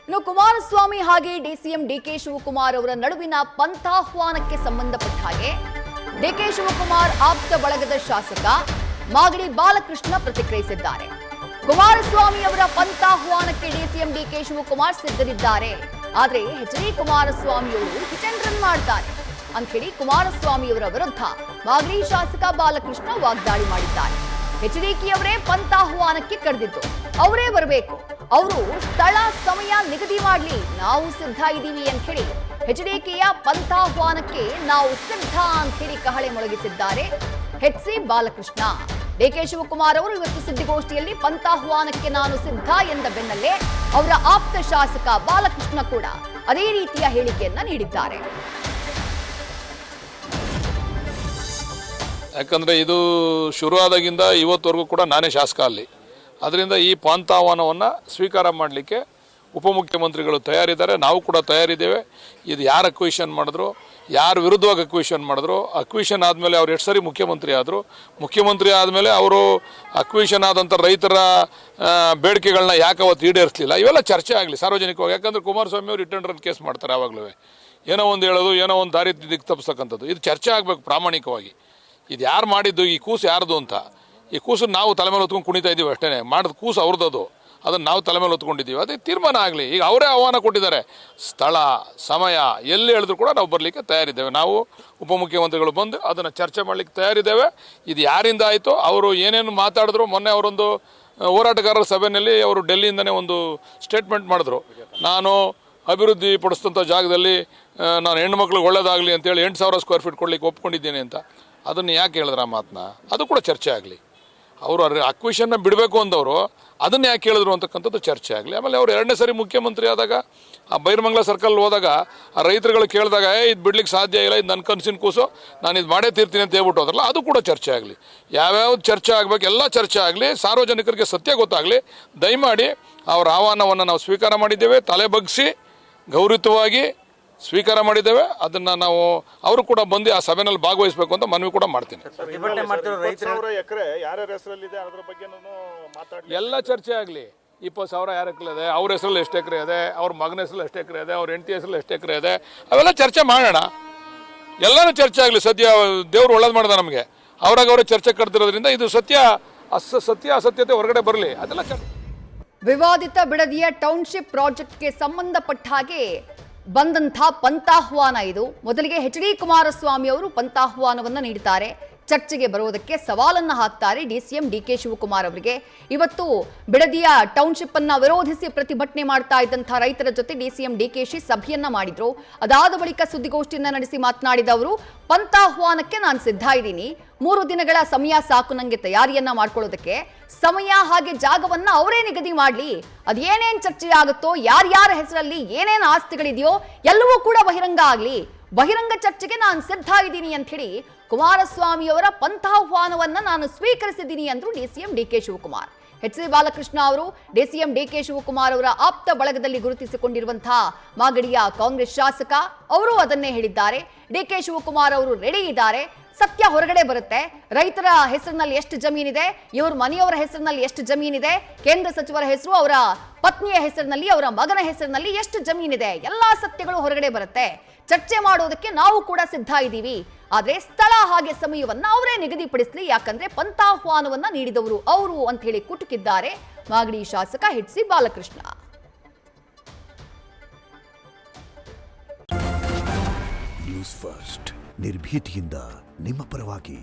ಇನ್ನು ಕುಮಾರಸ್ವಾಮಿ ಹಾಗೆ DCM DK Shivakumar ಅವರ ನಡುವಿನ ಪಂಥಾಹ್ವಾನಕ್ಕೆ ಸಂಬಂಧಪಟ್ಟ ಹಾಗೆ ಡಿಕೆ ಶಿವಕುಮಾರ್ ಆಪ್ತ ಬಳಗದ ಶಾಸಕ ಮಾಗಡಿ ಬಾಲಕೃಷ್ಣ ಪ್ರತಿಕ್ರಿಯಿಸಿದ್ದಾರೆ. ಕುಮಾರಸ್ವಾಮಿ ಅವರ ಪಂಥಾಹ್ವಾನಕ್ಕೆ ಡಿಸಿಎಂ ಡಿಕೆ ಶಿವಕುಮಾರ್ ಸಿದ್ಧರಿದ್ದಾರೆ, ಆದ್ರೆ ಎಚ್.ಡಿ. ಕುಮಾರಸ್ವಾಮಿ ಅವರು ಹಿಟ್ ಅಂಡ್ ರನ್ ಮಾಡ್ತಾರೆ ಅಂತ ಹೇಳಿ ಕುಮಾರಸ್ವಾಮಿ ಅವರ ವಿರುದ್ಧ ಮಾಗಡಿ ಶಾಸಕ ಬಾಲಕೃಷ್ಣ ವಾಗ್ದಾಳಿ ಮಾಡಿದ್ದಾರೆ. ಎಚ್.ಡಿ.ಕೆ ಅವರೇ ಪಂಥಾಹ್ವಾನಕ್ಕೆ ಕರೆದಿದ್ದು, ಅವರೇ ಬರಬೇಕು, ಅವರು ಸ್ಥಳ ಸಮಯ ನಿಗದಿ ಮಾಡಲಿ, ನಾವು ಸಿದ್ಧ ಇದ್ದೀವಿ ಅಂತ ಹೇಳಿ ಎಚ್.ಡಿ.ಕೆಯ ಪಂಥಾಹ್ವಾನಕ್ಕೆ ನಾವು ಸಿದ್ಧ ಅಂತ ಹೇಳಿ ಕಹಳೆ ಮೊಳಗಿಸಿದ್ದಾರೆ ಎಚ್.ಸಿ. ಬಾಲಕೃಷ್ಣ. ಡಿಕೆ ಶಿವಕುಮಾರ್ ಅವರು ಇವತ್ತು ಸುದ್ದಿಗೋಷ್ಠಿಯಲ್ಲಿ ಪಂಥಾಹ್ವಾನಕ್ಕೆ ನಾನು ಸಿದ್ಧ ಎಂದ ಬೆನ್ನಲ್ಲೇ ಅವರ ಆಪ್ತ ಶಾಸಕ ಬಾಲಕೃಷ್ಣ ಕೂಡ ಅದೇ ರೀತಿಯ ಹೇಳಿಕೆಯನ್ನ ನೀಡಿದ್ದಾರೆ. ಯಾಕಂದರೆ ಇದು ಶುರುವಾದಾಗಿಂದ ಇವತ್ತವರೆಗೂ ಕೂಡ ನಾನೇ ಶಾಸಕ ಅಲ್ಲಿ. ಅದರಿಂದ ಈ ಪಂಥಾಹ್ವಾನವನ್ನು ಸ್ವೀಕಾರ ಮಾಡಲಿಕ್ಕೆ ಉಪಮುಖ್ಯಮಂತ್ರಿಗಳು ತಯಾರಿದ್ದಾರೆ, ನಾವು ಕೂಡ ತಯಾರಿದ್ದೇವೆ. ಇದು ಯಾರು ಅಕ್ವಿಷನ್ ಮಾಡಿದ್ರು, ಯಾರು ವಿರುದ್ಧವಾಗಿ ಅಕ್ವಿಷನ್ ಮಾಡಿದ್ರು, ಅಕ್ವಿಷನ್ ಆದಮೇಲೆ ಅವ್ರು ಎಷ್ಟು ಸರಿ ಮುಖ್ಯಮಂತ್ರಿ ಆದರು, ಮುಖ್ಯಮಂತ್ರಿ ಆದಮೇಲೆ ಅವರು ಅಕ್ವಿಷನ್ ಆದಂಥ ರೈತರ ಬೇಡಿಕೆಗಳನ್ನ ಯಾಕೆ ಅವತ್ತು ಈಡೇರಿಸಲಿಲ್ಲ, ಇವೆಲ್ಲ ಚರ್ಚೆ ಆಗಲಿ ಸಾರ್ವಜನಿಕವಾಗಿ. ಯಾಕಂದರೆ ಕುಮಾರಸ್ವಾಮಿ ಅವರು ಹಿಟ್ ಅಂಡ್ ರನ್ ಕೇಸ್ ಮಾಡ್ತಾರೆ ಯಾವಾಗಲೂ, ಏನೋ ಒಂದು ಹೇಳೋದು, ಏನೋ ಒಂದು ದಾರಿ ದಿಕ್ಕು ತಪ್ಪಿಸ್ತಕ್ಕಂಥದ್ದು. ಇದು ಚರ್ಚೆ ಆಗಬೇಕು ಪ್ರಾಮಾಣಿಕವಾಗಿ. ಇದು ಯಾರು ಮಾಡಿದ್ದು, ಈ ಕೂಸು ಯಾರ್ದು ಅಂತ. ಈ ಕೂಸನ್ನು ನಾವು ತಲೆ ಮೇಲೆ ಹೊತ್ಕೊಂಡು ಕುಣಿತಾ ಇದ್ದೀವಿ ಅಷ್ಟೇ, ಮಾಡಿದ ಕೂಸು ಅವ್ರದ್ದು, ಅದನ್ನು ನಾವು ತಲೆ ಮೇಲೆ ಹೊತ್ಕೊಂಡಿದ್ದೀವಿ. ಅದೇ ತೀರ್ಮಾನ ಆಗಲಿ. ಈಗ ಅವರೇ ಆಹ್ವಾನ ಕೊಟ್ಟಿದ್ದಾರೆ, ಸ್ಥಳ ಸಮಯ ಎಲ್ಲಿ ಹೇಳಿದ್ರು ಕೂಡ ನಾವು ಬರಲಿಕ್ಕೆ ತಯಾರಿದ್ದೇವೆ. ನಾವು ಉಪಮುಖ್ಯಮಂತ್ರಿಗಳು ಬಂದು ಅದನ್ನು ಚರ್ಚೆ ಮಾಡಲಿಕ್ಕೆ ತಯಾರಿದ್ದೇವೆ. ಇದು ಯಾರಿಂದ ಆಯಿತು, ಅವರು ಏನೇನು ಮಾತಾಡಿದ್ರು, ಮೊನ್ನೆ ಅವರೊಂದು ಹೋರಾಟಗಾರರ ಸಭೆಯಲ್ಲಿ ಅವರು ಡೆಲ್ಲಿಯಿಂದನೇ ಒಂದು ಸ್ಟೇಟ್ಮೆಂಟ್ ಮಾಡಿದ್ರು, ನಾನು ಅಭಿವೃದ್ಧಿ ಪಡಿಸಿದಂಥ ಜಾಗದಲ್ಲಿ ನಾನು ಹೆಣ್ಣುಮಕ್ಳಿಗೆ ಒಳ್ಳೇದಾಗಲಿ ಅಂತೇಳಿ 8,000 ಸ್ಕ್ವೇರ್ ಫೀಟ್ ಕೊಡಲಿಕ್ಕೆ ಒಪ್ಕೊಂಡಿದ್ದೀನಿ ಅಂತ. ಅದನ್ನು ಯಾಕೆ ಹೇಳಿದ್ರೆ ಆ ಮಾತನ್ನ, ಅದು ಕೂಡ ಚರ್ಚೆ ಆಗಲಿ. ಅವರು ಅಕ್ವಿಷನ್ನ ಬಿಡಬೇಕು ಅಂದವರು ಅದನ್ನು ಯಾಕೆ ಹೇಳಿದ್ರು ಅಂತಕ್ಕಂಥದ್ದು ಚರ್ಚೆ ಆಗಲಿ. ಆಮೇಲೆ ಅವರು 2ನೇ ಸರಿ ಮುಖ್ಯಮಂತ್ರಿ ಆದಾಗ ಆ ಬೈರಮಂಗಲ ಸರ್ಕಲ್ ಹೋದಾಗ ಆ ರೈತರುಗಳು ಕೇಳಿದಾಗ ಇದು ಬಿಡ್ಲಿಕ್ಕೆ ಸಾಧ್ಯ ಇಲ್ಲ, ಇದು ನನ್ನ ಕನಸಿನ ಕೂಸು, ನಾನು ಇದು ಮಾಡೇ ತೀರ್ತೀನಿ ಅಂತ ಹೇಳ್ಬಿಟ್ಟು ಹೋದ್ರಲ್ಲ, ಅದು ಕೂಡ ಚರ್ಚೆ ಆಗಲಿ. ಯಾವ್ಯಾವ್ದು ಚರ್ಚೆ ಆಗಬೇಕು ಎಲ್ಲ ಚರ್ಚೆ ಆಗಲಿ, ಸಾರ್ವಜನಿಕರಿಗೆ ಸತ್ಯ ಗೊತ್ತಾಗಲಿ. ದಯಮಾಡಿ ಅವರ ಆಹ್ವಾನವನ್ನು ನಾವು ಸ್ವೀಕಾರ ಮಾಡಿದ್ದೇವೆ, ತಲೆ ಬಗ್ಗಿಸಿ ಗೌರವವಾಗಿ ಸ್ವೀಕಾರ ಮಾಡಿದ್ದೇವೆ. ಅದನ್ನು ನಾವು ಅವರು ಕೂಡ ಬಂದು ಆ ಸಭೆಯಲ್ಲಿ ಭಾಗವಹಿಸಬೇಕು ಅಂತ ಮನವಿ ಕೂಡ ಮಾಡ್ತೀನಿ. ಎಲ್ಲ ಚರ್ಚೆ ಆಗಲಿ. 20,000 ಯಾರ ಎಕರೆ ಇದೆ, ಅವ್ರ ಹೆಸರಲ್ಲಿ ಎಷ್ಟು ಎಕರೆ ಇದೆ, ಅವ್ರ ಮಗನ ಹೆಸರಲ್ಲಿ ಎಷ್ಟು ಎಕರೆ ಇದೆ, ಅವ್ರ ಹೆಂಡತಿ ಹೆಸರಲ್ಲಿ ಎಷ್ಟು ಎಕರೆ ಇದೆ, ಅವೆಲ್ಲ ಚರ್ಚೆ ಮಾಡೋಣ. ಎಲ್ಲರೂ ಚರ್ಚೆ ಆಗಲಿ. ಸದ್ಯ ದೇವ್ರು ಒಳ್ಳೇದು ಮಾಡಿದ ನಮಗೆ, ಅವ್ರಾಗ ಅವರೇ ಚರ್ಚೆ ಕರೆದಿರೋದ್ರಿಂದ ಇದು ಸತ್ಯ ಅಸತ್ಯತೆ ಹೊರಗಡೆ ಬರಲಿ. ಅದೆಲ್ಲ ವಿವಾದಿತ ಬಿಡದಿಯ ಟೌನ್ಶಿಪ್ ಪ್ರಾಜೆಕ್ಟ್ಗೆ ಸಂಬಂಧಪಟ್ಟ ಹಾಗೆ ಬಂದಂಥ ಪಂಥಾಹ್ವಾನ ಇದು. ಮೊದಲಿಗೆ ಎಚ್.ಡಿ. ಕುಮಾರಸ್ವಾಮಿ ಅವರು ಪಂಥಾಹ್ವಾನವನ್ನು ನೀಡುತ್ತಾರೆ, ಚರ್ಚೆಗೆ ಬರುವುದಕ್ಕೆ ಸವಾಲನ್ನು ಹಾಕ್ತಾರೆ ಡಿಸಿಎಂ ಡಿಕೆ ಶಿವಕುಮಾರ್ ಅವರಿಗೆ. ಇವತ್ತು ಬಿಡದಿಯ ಟೌನ್ಶಿಪ್ ಅನ್ನ ವಿರೋಧಿಸಿ ಪ್ರತಿಭಟನೆ ಮಾಡ್ತಾ ಇದ್ದಂಥ ರೈತರ ಜೊತೆ ಡಿಸಿಎಂ ಡಿಕೆಶಿ ಸಭೆಯನ್ನ ಮಾಡಿದ್ರು. ಅದಾದ ಬಳಿಕ ಸುದ್ದಿಗೋಷ್ಠಿಯನ್ನ ನಡೆಸಿ ಮಾತನಾಡಿದ ಅವರು, ಪಂಥಾಹ್ವಾನಕ್ಕೆ ನಾನು ಸಿದ್ಧ ಇದ್ದೀನಿ, 3 ದಿನಗಳ ಸಮಯ ಸಾಕು ನನಗೆ ತಯಾರಿಯನ್ನ ಮಾಡ್ಕೊಳ್ಳೋದಕ್ಕೆ. ಸಮಯ ಹಾಗೆ ಜಾಗವನ್ನ ಅವರೇ ನಿಗದಿ ಮಾಡಲಿ, ಅದೇನೇನ್ ಚರ್ಚೆ ಆಗುತ್ತೋ, ಯಾರ್ಯಾರ ಹೆಸರಲ್ಲಿ ಏನೇನು ಆಸ್ತಿಗಳಿದೆಯೋ ಎಲ್ಲವೂ ಕೂಡ ಬಹಿರಂಗ ಆಗಲಿ, ಬಹಿರಂಗ ಚರ್ಚೆಗೆ ನಾನು ಸಿದ್ಧ ಇದ್ದೀನಿ ಅಂತ ಹೇಳಿ ಕುಮಾರಸ್ವಾಮಿ ಅವರ ಪಂಥಾಹ್ವಾನವನ್ನ ನಾನು ಸ್ವೀಕರಿಸಿದ್ದೀನಿ ಅಂದ್ರು ಡಿಸಿಎಂ ಡಿಕೆ ಶಿವಕುಮಾರ್. ಎಚ್.ಸಿ. ಬಾಲಕೃಷ್ಣ ಅವರು ಡಿಸಿಎಂ ಡಿಕೆ ಶಿವಕುಮಾರ್ ಅವರ ಆಪ್ತ ಬಳಗದಲ್ಲಿ ಗುರುತಿಸಿಕೊಂಡಿರುವಂತಹ ಮಾಗಡಿಯ ಕಾಂಗ್ರೆಸ್ ಶಾಸಕ, ಅವರು ಅದನ್ನೇ ಹೇಳಿದ್ದಾರೆ. ಡಿಕೆ ಶಿವಕುಮಾರ್ ಅವರು ರೆಡಿ ಇದ್ದಾರೆ, ಸತ್ಯ ಹೊರಗಡೆ ಬರುತ್ತೆ. ರೈತರ ಹೆಸರಿನಲ್ಲಿ ಎಷ್ಟು ಜಮೀನಿದೆ, ಇವ್ರ ಮನೆಯವರ ಹೆಸರಿನಲ್ಲಿ ಎಷ್ಟು ಜಮೀನಿದೆ, ಕೇಂದ್ರ ಸಚಿವರ ಹೆಸರು, ಅವರ ಪತ್ನಿಯ ಹೆಸರಿನಲ್ಲಿ, ಅವರ ಮಗನ ಹೆಸರಿನಲ್ಲಿ ಎಷ್ಟು ಜಮೀನಿದೆ, ಎಲ್ಲಾ ಸತ್ಯಗಳು ಹೊರಗಡೆ ಬರುತ್ತೆ. ಚರ್ಚೆ ಮಾಡೋದಕ್ಕೆ ನಾವು ಕೂಡ ಸಿದ್ಧ ಇದ್ದೀವಿ, ಆದ್ರೆ ಸ್ಥಳ ಹಾಗೆ ಸಮಯವನ್ನ ಅವರೇ ನಿಗದಿಪಡಿಸಲಿ, ಯಾಕಂದ್ರೆ ಪಂಥಾಹ್ವಾನವನ್ನ ನೀಡಿದವರು ಅವರು ಅಂತ ಹೇಳಿ ಕುಟುಕಿದ್ದಾರೆ ಮಾಗಡಿ ಶಾಸಕ ಎಚ್.ಸಿ. ಬಾಲಕೃಷ್ಣ. ನ್ಯೂಸ್ ಫಸ್ಟ್ ನಿರ್ಭೀತಿಯಿಂದ ನಿಮ್ಮ ಪರವಾಗಿ.